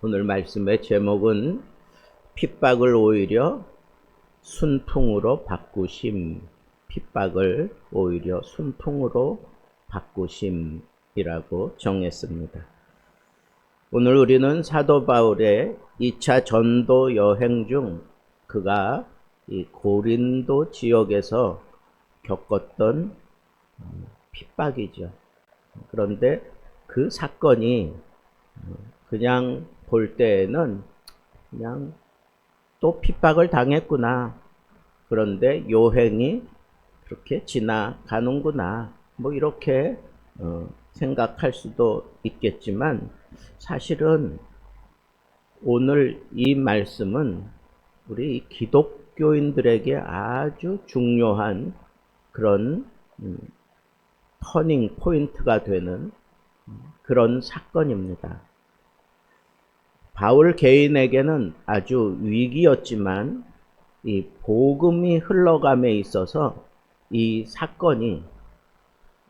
오늘 말씀의 제목은 핍박을 오히려 순풍으로 바꾸심, 핍박을 오히려 순풍으로 바꾸심이라고 정했습니다. 오늘 우리는 사도 바울의 2차 전도 여행 중 그가 이 고린도 지역에서 겪었던 핍박이죠. 그런데 그 사건이 그냥 볼 때에는 그냥 또 핍박을 당했구나. 그런데 요행이 그렇게 지나가는구나. 뭐 이렇게 생각할 수도 있겠지만 사실은 오늘 이 말씀은 우리 기독교인들에게 아주 중요한 그런 터닝 포인트가 되는 그런 사건입니다. 바울 개인에게는 아주 위기였지만 이 복음이 흘러감에 있어서 이 사건이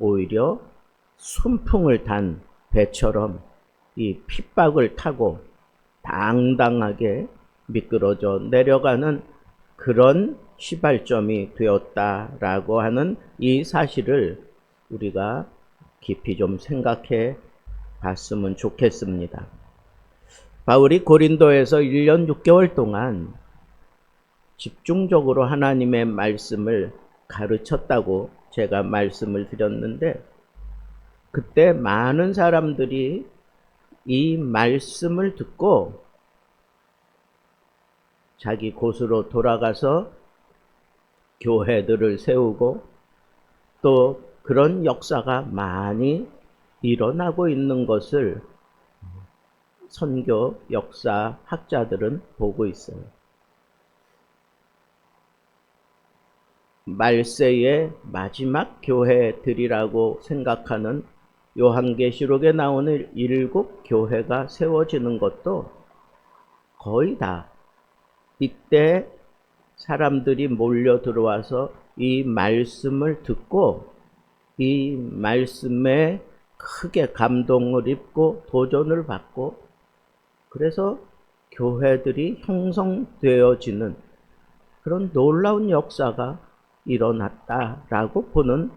오히려 순풍을 탄 배처럼 이 핍박을 타고 당당하게 미끄러져 내려가는 그런 시발점이 되었다라고 하는 이 사실을 우리가 깊이 좀 생각해 봤으면 좋겠습니다. 바울이 고린도에서 1년 6개월 동안 집중적으로 하나님의 말씀을 가르쳤다고 제가 말씀을 드렸는데, 그때 많은 사람들이 이 말씀을 듣고 자기 곳으로 돌아가서 교회들을 세우고 또 그런 역사가 많이 일어나고 있는 것을 선교 역사 학자들은 보고 있어요. 말세의 마지막 교회들이라고 생각하는 요한계시록에 나오는 7 교회가 세워지는 것도 거의 다 이때 사람들이 몰려 들어와서 이 말씀을 듣고 이 말씀에 크게 감동을 입고 도전을 받고 그래서 교회들이 형성되어지는 그런 놀라운 역사가 일어났다라고 보는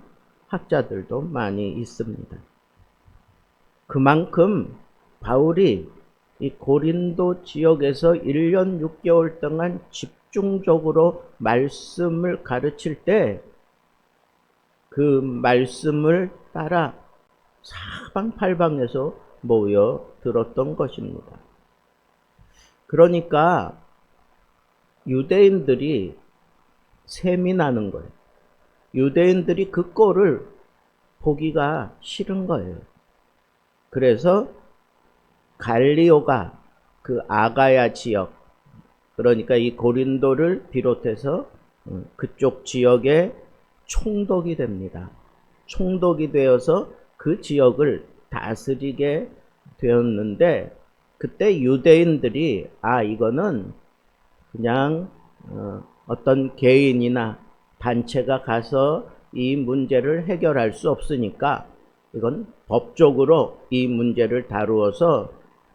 학자들도 많이 있습니다. 그만큼 바울이 이 고린도 지역에서 1년 6개월 동안 집중적으로 말씀을 가르칠 때 그 말씀을 따라 사방팔방에서 모여 들었던 것입니다. 그러니까 유대인들이 셈이 나는 거예요. 유대인들이 그 꼴을 보기가 싫은 거예요. 그래서 갈리오가 그 아가야 지역, 그러니까 이 고린도를 비롯해서 그쪽 지역에 총독이 됩니다. 총독이 되어서 그 지역을 다스리게 되었는데, 그때 유대인들이 이거는 그냥 어떤 개인이나 단체가 가서 이 문제를 해결할 수 없으니까 이건 법적으로 이 문제를 다루어서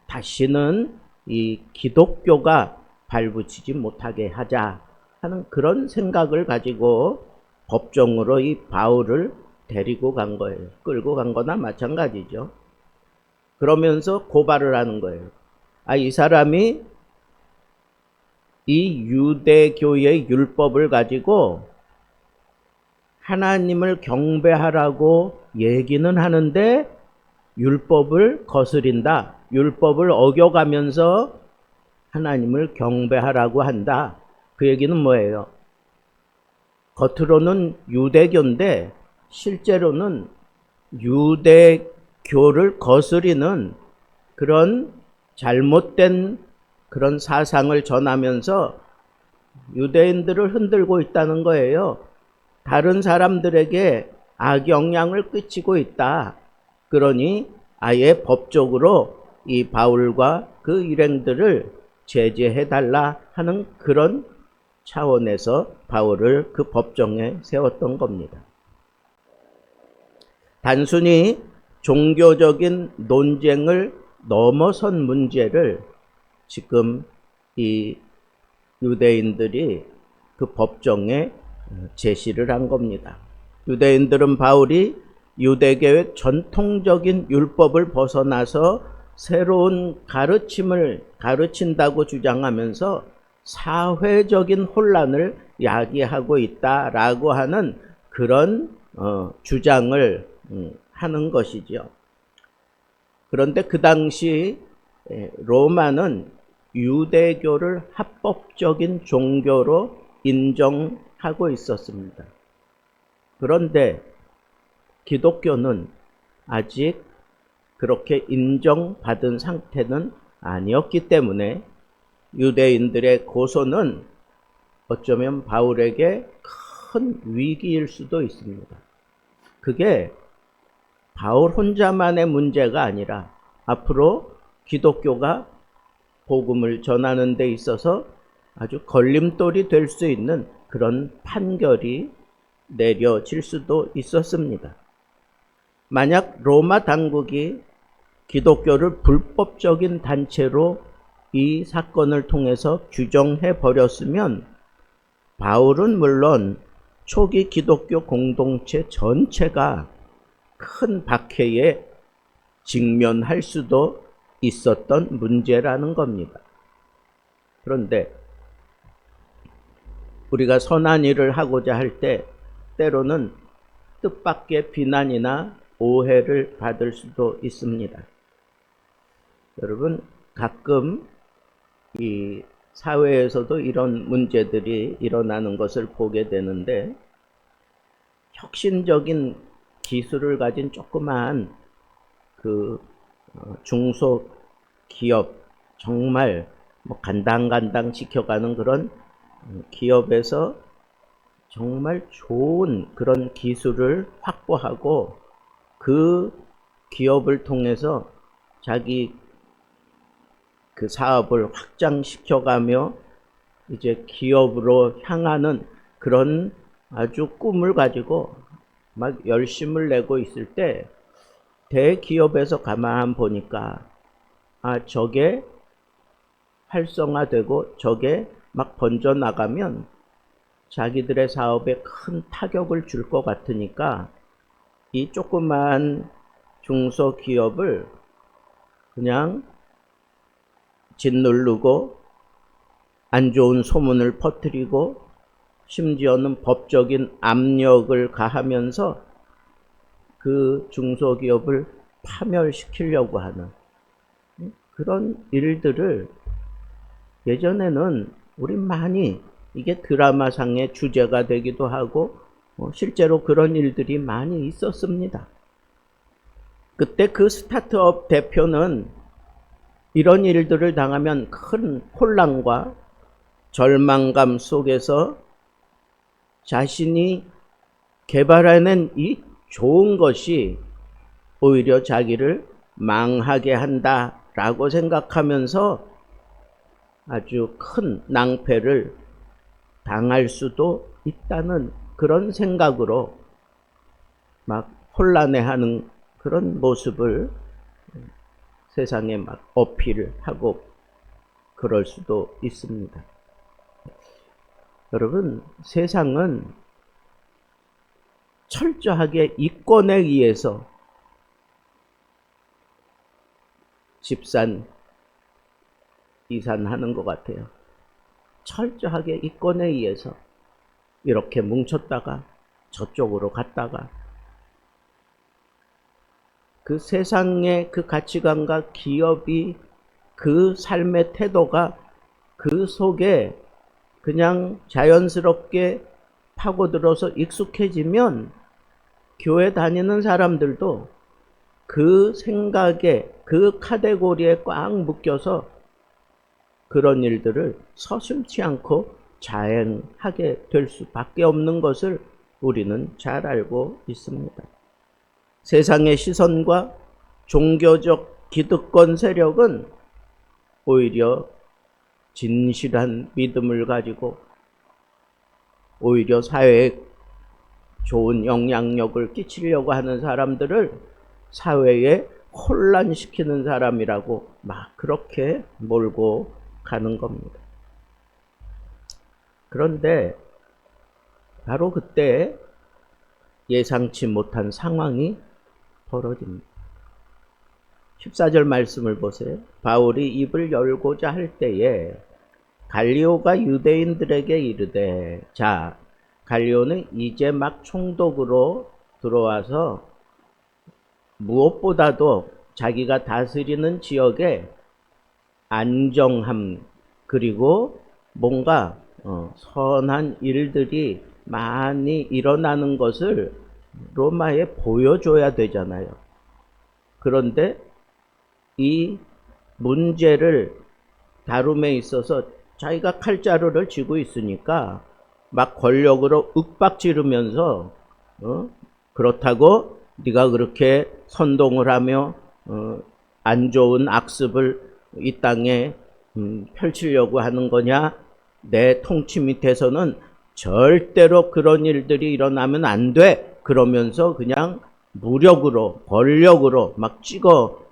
다시는 이 기독교가 발붙이지 못하게 하자 하는 그런 생각을 가지고 법정으로 이 바울을 데리고 간 거예요. 끌고 간 거나 마찬가지죠. 그러면서 고발을 하는 거예요. 이 사람이 이 유대교의 율법을 가지고 하나님을 경배하라고 얘기는 하는데 율법을 거스린다. 율법을 어겨가면서 하나님을 경배하라고 한다. 그 얘기는 뭐예요? 겉으로는 유대교인데 실제로는 유대교를 거스리는 그런 잘못된 그런 사상을 전하면서 유대인들을 흔들고 있다는 거예요. 다른 사람들에게 악영향을 끼치고 있다. 그러니 아예 법적으로 이 바울과 그 일행들을 제재해달라 하는 그런 차원에서 바울을 그 법정에 세웠던 겁니다. 단순히 종교적인 논쟁을 넘어선 문제를 지금 이 유대인들이 그 법정에 제시를 한 겁니다. 유대인들은 바울이 유대교의 전통적인 율법을 벗어나서 새로운 가르침을 가르친다고 주장하면서 사회적인 혼란을 야기하고 있다라고 하는 그런 주장을 하는 것이죠. 그런데 그 당시 로마는 유대교를 합법적인 종교로 인정하고 있었습니다. 그런데 기독교는 아직 그렇게 인정받은 상태는 아니었기 때문에 유대인들의 고소는 어쩌면 바울에게 큰 위기일 수도 있습니다. 그게 바울 혼자만의 문제가 아니라 앞으로 기독교가 복음을 전하는 데 있어서 아주 걸림돌이 될 수 있는 그런 판결이 내려질 수도 있었습니다. 만약 로마 당국이 기독교를 불법적인 단체로 이 사건을 통해서 규정해 버렸으면 바울은 물론 초기 기독교 공동체 전체가 큰 박해에 직면할 수도 있었던 문제라는 겁니다. 그런데 우리가 선한 일을 하고자 할 때 때로는 뜻밖의 비난이나 오해를 받을 수도 있습니다. 여러분, 가끔 이 사회에서도 이런 문제들이 일어나는 것을 보게 되는데, 혁신적인 기술을 가진 조그마한 그 중소기업, 정말 간당간당 지켜가는 그런 기업에서 정말 좋은 그런 기술을 확보하고 그 기업을 통해서 자기 그 사업을 확장시켜가며 이제 기업으로 향하는 그런 아주 꿈을 가지고 막 열심을 내고 있을 때 대기업에서 가만 보니까 저게 활성화되고 저게 막 번져나가면 자기들의 사업에 큰 타격을 줄 것 같으니까 이 조그만 중소기업을 그냥 짓누르고 안 좋은 소문을 퍼뜨리고 심지어는 법적인 압력을 가하면서 그 중소기업을 파멸시키려고 하는 그런 일들을 예전에는 우리 많이 이게 드라마상의 주제가 되기도 하고 실제로 그런 일들이 많이 있었습니다. 그때 그 스타트업 대표는 이런 일들을 당하면 큰 혼란과 절망감 속에서 자신이 개발해낸 이 좋은 것이 오히려 자기를 망하게 한다라고 생각하면서 아주 큰 낭패를 당할 수도 있다는 그런 생각으로 막 혼란해하는 그런 모습을 세상에 막 어필하고 그럴 수도 있습니다. 여러분, 세상은 철저하게 이권에 의해서 집산, 이산하는 것 같아요. 철저하게 이권에 의해서 이렇게 뭉쳤다가 저쪽으로 갔다가 그 세상의 그 가치관과 기업이 그 삶의 태도가 그 속에 그냥 자연스럽게 파고들어서 익숙해지면 교회 다니는 사람들도 그 생각에 그 카테고리에 꽉 묶여서 그런 일들을 서슴지 않고 자행하게 될 수밖에 없는 것을 우리는 잘 알고 있습니다. 세상의 시선과 종교적 기득권 세력은 오히려 진실한 믿음을 가지고 오히려 사회에 좋은 영향력을 끼치려고 하는 사람들을 사회에 혼란시키는 사람이라고 막 그렇게 몰고 가는 겁니다. 그런데 바로 그때 예상치 못한 상황이 벌어집니다. 14절 말씀을 보세요. 바울이 입을 열고자 할 때에 갈리오가 유대인들에게 이르되, 자, 갈리오는 이제 막 총독으로 들어와서 무엇보다도 자기가 다스리는 지역에 안정함, 그리고 뭔가 선한 일들이 많이 일어나는 것을 로마에 보여줘야 되잖아요. 그런데 이 문제를 다룸에 있어서 자기가 칼자루를 쥐고 있으니까 막 권력으로 윽박지르면서 그렇다고 네가 그렇게 선동을 하며 안 좋은 악습을 이 땅에 펼치려고 하는 거냐? 내 통치 밑에서는 절대로 그런 일들이 일어나면 안 돼. 그러면서 그냥 무력으로, 권력으로 막 찍어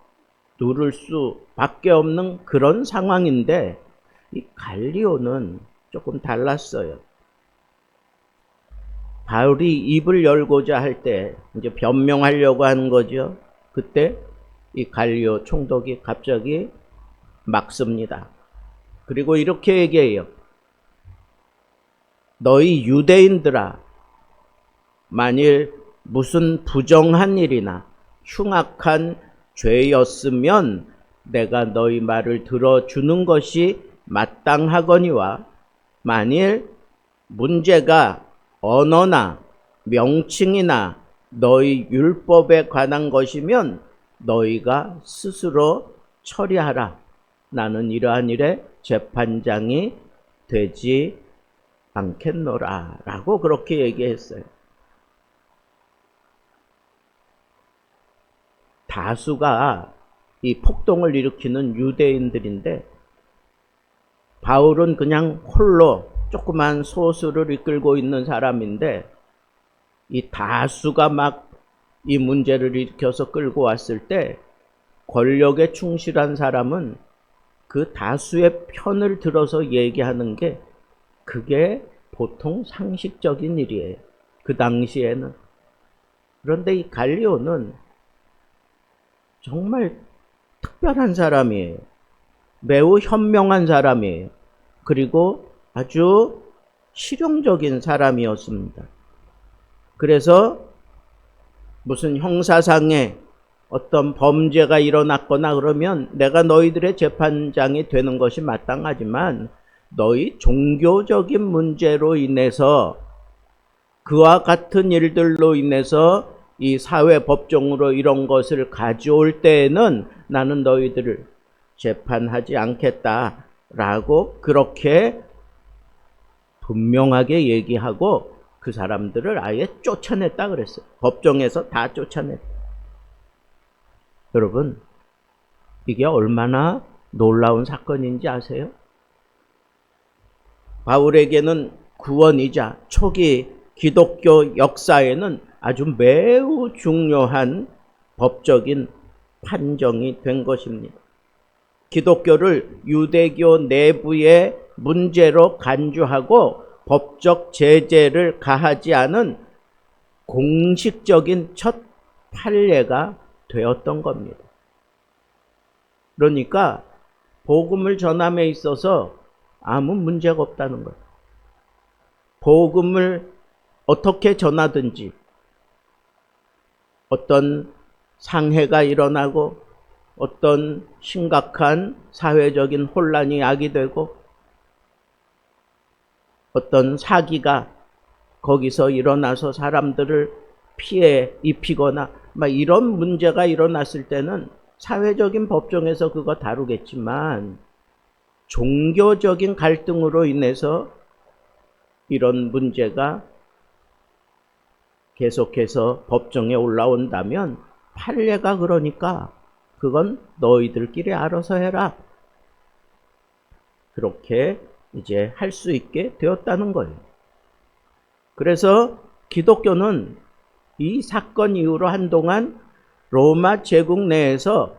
누를 수밖에 없는 그런 상황인데, 이 갈리오는 조금 달랐어요. 바울이 입을 열고자 할 때 이제 변명하려고 하는 거죠. 그때 이 갈리오 총독이 갑자기 막습니다. 그리고 이렇게 얘기해요. 너희 유대인들아, 만일 무슨 부정한 일이나 흉악한 죄였으면 내가 너희 말을 들어주는 것이 마땅하거니와, 만일 문제가 언어나 명칭이나 너희 율법에 관한 것이면 너희가 스스로 처리하라. 나는 이러한 일에 재판장이 되지 않겠노라. 라고 그렇게 얘기했어요. 다수가 이 폭동을 일으키는 유대인들인데, 바울은 그냥 홀로 조그만 소수를 이끌고 있는 사람인데, 이 다수가 막 이 문제를 일으켜서 끌고 왔을 때 권력에 충실한 사람은 그 다수의 편을 들어서 얘기하는 게 그게 보통 상식적인 일이에요. 그 당시에는. 그런데 이 갈리오는 정말 특별한 사람이에요. 매우 현명한 사람이에요. 그리고 아주 실용적인 사람이었습니다. 그래서 무슨 형사상에 어떤 범죄가 일어났거나 그러면 내가 너희들의 재판장이 되는 것이 마땅하지만, 너희 종교적인 문제로 인해서, 그와 같은 일들로 인해서 이 사회 법정으로 이런 것을 가져올 때에는 나는 너희들을 재판하지 않겠다라고 그렇게 분명하게 얘기하고 그 사람들을 아예 쫓아냈다 그랬어요. 법정에서 다 쫓아냈다. 여러분, 이게 얼마나 놀라운 사건인지 아세요? 바울에게는 구원이자 초기 기독교 역사에는 아주 매우 중요한 법적인 판정이 된 것입니다. 기독교를 유대교 내부의 문제로 간주하고 법적 제재를 가하지 않은 공식적인 첫 판례가 되었던 겁니다. 그러니까 복음을 전함에 있어서 아무 문제가 없다는 거예요. 복음을 어떻게 전하든지 어떤 상해가 일어나고 어떤 심각한 사회적인 혼란이 야기되고 어떤 사기가 거기서 일어나서 사람들을 피해 입히거나 막 이런 문제가 일어났을 때는 사회적인 법정에서 그거 다루겠지만, 종교적인 갈등으로 인해서 이런 문제가 계속해서 법정에 올라온다면 판례가 그러니까 그건 너희들끼리 알아서 해라. 그렇게 이제 할 수 있게 되었다는 거예요. 그래서 기독교는 이 사건 이후로 한동안 로마 제국 내에서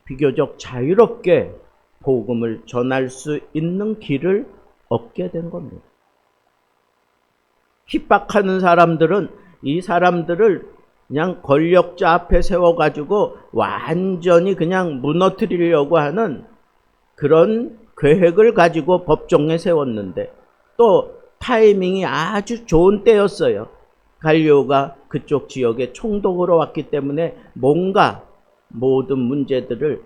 비교적 자유롭게 복음을 전할 수 있는 길을 얻게 된 겁니다. 핍박하는 사람들은 이 사람들을 그냥 권력자 앞에 세워가지고 완전히 그냥 무너뜨리려고 하는 그런 계획을 가지고 법정에 세웠는데, 또 타이밍이 아주 좋은 때였어요. 갈리오가 그쪽 지역에 총독으로 왔기 때문에 뭔가 모든 문제들을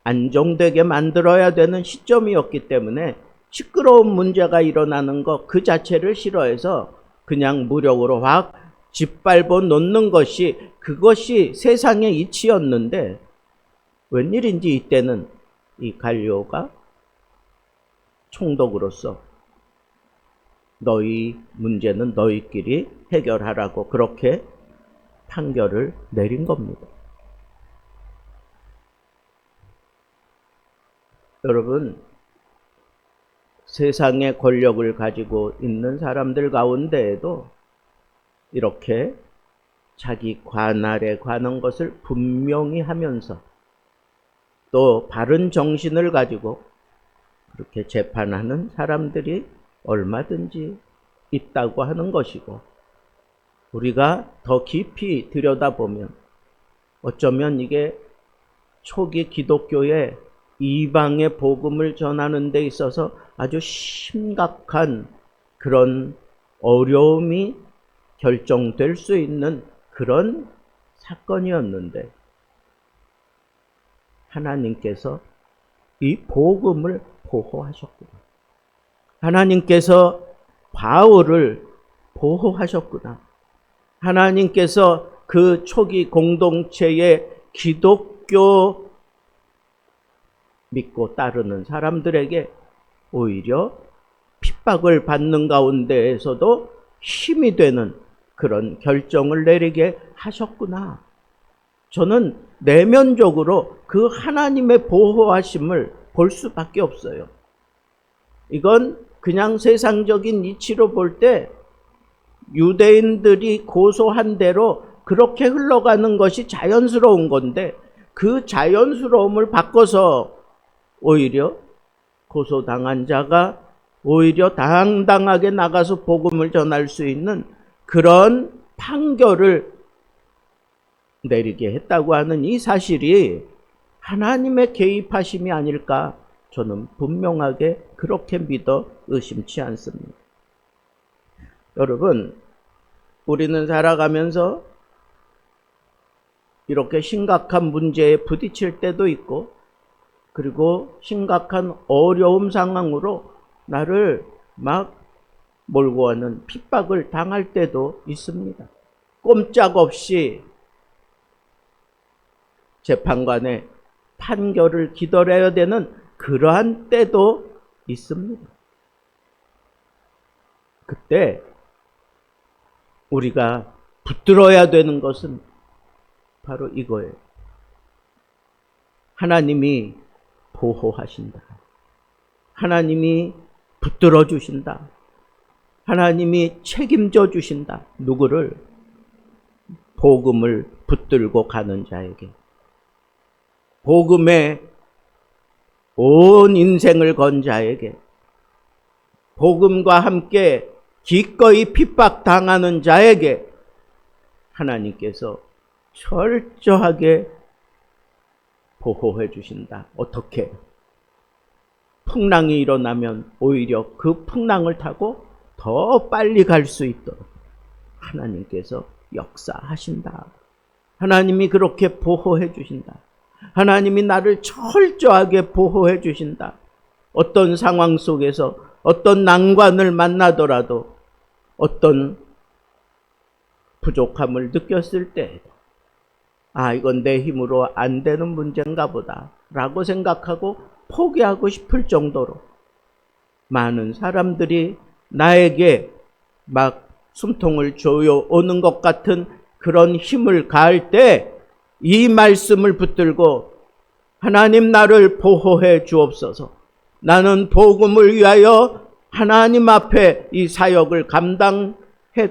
안정되게 만들어야 되는 시점이었기 때문에 시끄러운 문제가 일어나는 것 그 자체를 싫어해서 그냥 무력으로 확 짓밟아 놓는 것이, 그것이 세상의 이치였는데, 웬일인지 이때는 이 갈리오가 총독으로서 너희 문제는 너희끼리 해결하라고 그렇게 판결을 내린 겁니다. 여러분, 세상의 권력을 가지고 있는 사람들 가운데에도 이렇게 자기 관할에 관한 것을 분명히 하면서 또 바른 정신을 가지고 그렇게 재판하는 사람들이 얼마든지 있다고 하는 것이고, 우리가 더 깊이 들여다보면 어쩌면 이게 초기 기독교의 이방의 복음을 전하는 데 있어서 아주 심각한 그런 어려움이 결정될 수 있는 그런 사건이었는데, 하나님께서 이 복음을 보호하셨구나. 하나님께서 바울을 보호하셨구나. 하나님께서 그 초기 공동체의 기독교 믿고 따르는 사람들에게 오히려 핍박을 받는 가운데에서도 힘이 되는 그런 결정을 내리게 하셨구나. 저는 내면적으로 그 하나님의 보호하심을 볼 수밖에 없어요. 이건 그냥 세상적인 이치로 볼 때 유대인들이 고소한 대로 그렇게 흘러가는 것이 자연스러운 건데, 그 자연스러움을 바꿔서 오히려 고소당한 자가 오히려 당당하게 나가서 복음을 전할 수 있는 그런 판결을 내리게 했다고 하는 이 사실이 하나님의 개입하심이 아닐까, 저는 분명하게 그렇게 믿어 의심치 않습니다. 여러분, 우리는 살아가면서 이렇게 심각한 문제에 부딪힐 때도 있고, 그리고 심각한 어려움 상황으로 나를 막 몰고 가는 핍박을 당할 때도 있습니다. 꼼짝없이 재판관의 판결을 기다려야 되는 그러한 때도 있습니다. 그때 우리가 붙들어야 되는 것은 바로 이거예요. 하나님이 보호하신다. 하나님이 붙들어 주신다. 하나님이 책임져 주신다. 누구를? 복음을 붙들고 가는 자에게. 복음에 온 인생을 건 자에게. 복음과 함께 기꺼이 핍박당하는 자에게 하나님께서 철저하게 보호해 주신다. 어떻게? 풍랑이 일어나면 오히려 그 풍랑을 타고 더 빨리 갈 수 있도록 하나님께서 역사하신다. 하나님이 그렇게 보호해 주신다. 하나님이 나를 철저하게 보호해 주신다. 어떤 상황 속에서 어떤 난관을 만나더라도, 어떤 부족함을 느꼈을 때, 이건 내 힘으로 안 되는 문제인가 보다 라고 생각하고 포기하고 싶을 정도로 많은 사람들이 나에게 막 숨통을 조여오는 것 같은 그런 힘을 가할 때 이 말씀을 붙들고, 하나님 나를 보호해 주옵소서. 나는 복음을 위하여 하나님 앞에 이 사역을 감당해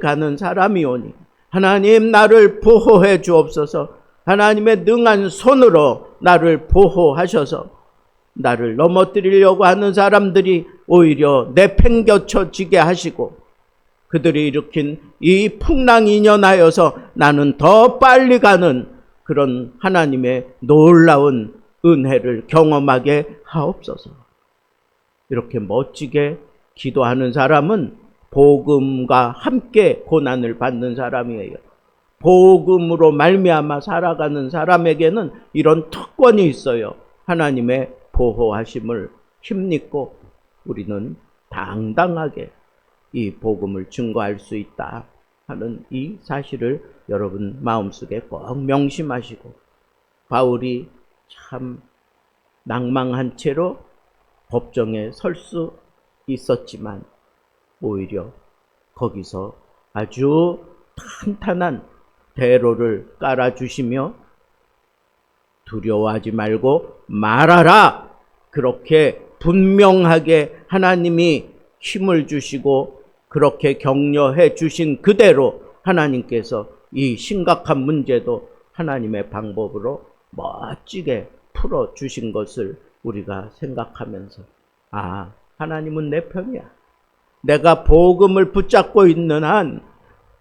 가는 사람이오니 하나님 나를 보호해 주옵소서. 하나님의 능한 손으로 나를 보호하셔서 나를 넘어뜨리려고 하는 사람들이 오히려 내팽겨쳐지게 하시고 그들이 일으킨 이 풍랑이 인연하여서 나는 더 빨리 가는 그런 하나님의 놀라운 은혜를 경험하게 하옵소서. 이렇게 멋지게 기도하는 사람은 복음과 함께 고난을 받는 사람이에요. 복음으로 말미암아 살아가는 사람에게는 이런 특권이 있어요. 하나님의 보호하심을 힘입고 우리는 당당하게 이 복음을 증거할 수 있다 하는 이 사실을 여러분 마음속에 꼭 명심하시고, 바울이 참 낭망한 채로 법정에 설 수 있었지만 오히려 거기서 아주 탄탄한 대로를 깔아주시며 두려워하지 말고 말하라, 그렇게 분명하게 하나님이 힘을 주시고 그렇게 격려해 주신 그대로 하나님께서 이 심각한 문제도 하나님의 방법으로 멋지게 풀어 주신 것을 우리가 생각하면서, 아, 하나님은 내 편이야. 내가 복음을 붙잡고 있는 한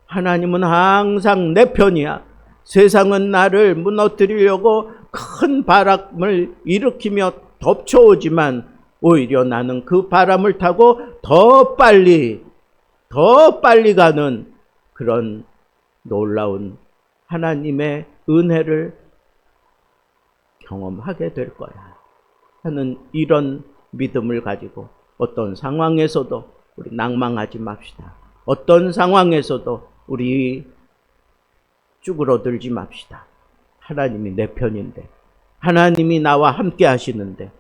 하나님은 항상 내 편이야. 세상은 나를 무너뜨리려고 큰 바람을 일으키며 덮쳐오지만 오히려 나는 그 바람을 타고 더 빨리 가는 그런 놀라운 하나님의 은혜를 경험하게 될 거야 하는 이런 믿음을 가지고 어떤 상황에서도 우리 낭망하지 맙시다. 어떤 상황에서도 우리 쭈그러들지 맙시다. 하나님이 내 편인데, 하나님이 나와 함께 하시는데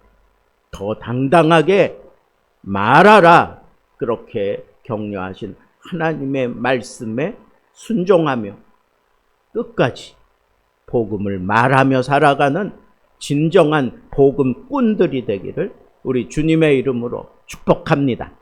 더 당당하게 말하라, 그렇게 격려하신 하나님의 말씀에 순종하며 끝까지 복음을 말하며 살아가는 진정한 복음꾼들이 되기를 우리 주님의 이름으로 축복합니다.